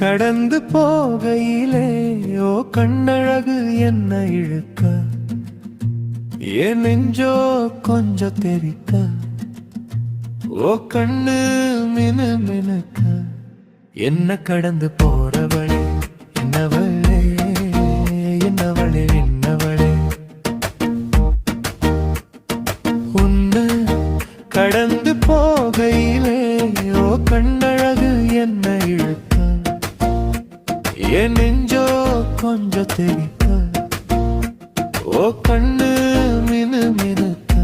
கடந்து போகையிலே ஓ கண்ணழகு என்ன இழுக்க என் நெஞ்சோ கொஞ்சம் தெரிக்க ஓ கண்ணு மினு மினுக்க என்ன கடந்து போறவளே என்னவளே என்னவளே என்னவளே உன்னை கடந்து போகையிலே ஓ கண்ணழகு என்ன இழுக்க என் நெஞ்சோ கொஞ்சம் தெரிக்க ஓ கண்ணு மினு மினுக்க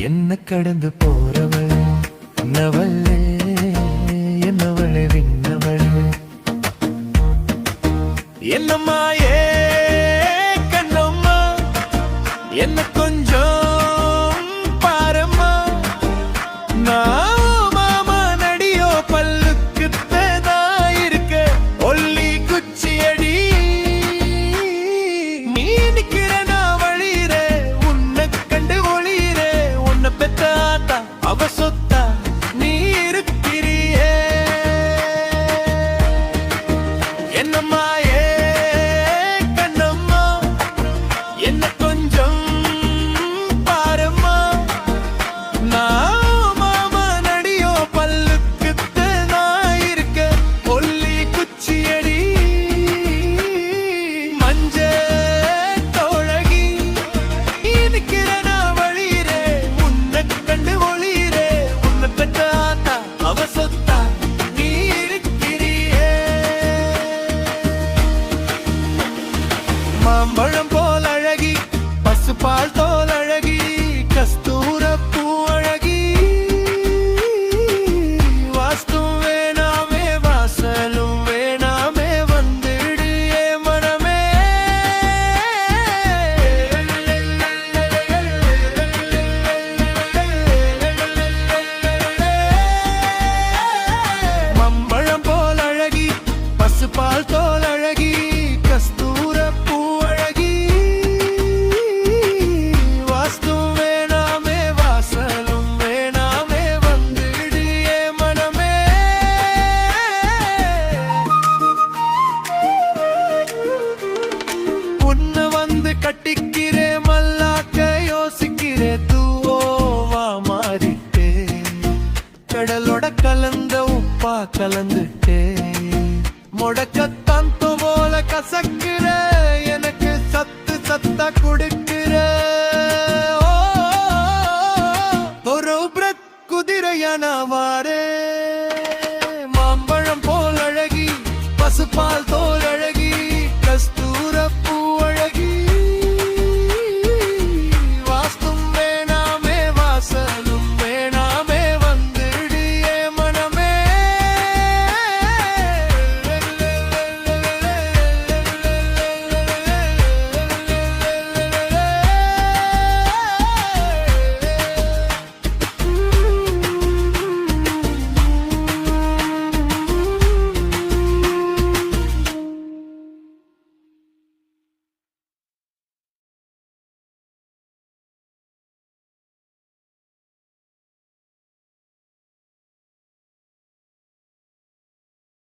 என்ன கடந்து போறவளே என்னவளே என்னவளே விண்ணவளே என்னம்மா ஏ கண்ணம்மா என்ன கொஞ்சம் பாரம்மா நான் அவ சொத்தா நீ இருக்கிறியே என்னம்மா ஏ கண்ணம்மா என்ன கொஞ்சம் பாரம்மா நான் மாமா நடியோ பல்லுக்கு நான் இருக்க ஒல்லி குச்சியடி மஞ்ச தோழகி இருக்கிற நான் வழியிறே உன்னை கண்டு அவ சொத்தா நீ இருக்கிறியே மாம்பழம் போல் அழகி பசுப்பால் தோல் அழகி கஸ்தூர பூ அழகி வாஸ்தும் வேணாமே வாசலும் வேணாமே வந்துடு ஏ மனமே பால் தோல் அழகி கஸ்தூர பூ அழகி வாஸ்தும் வேணாமே வாசலும் வேணாமே வந்துடு ஏ மனமே உன்னை வந்து கட்டிக்கிறே மல்லாக்க யோசிக்கிறே தூவா மாறிட்டே கடலோட கலந்த உப்பா கலந்து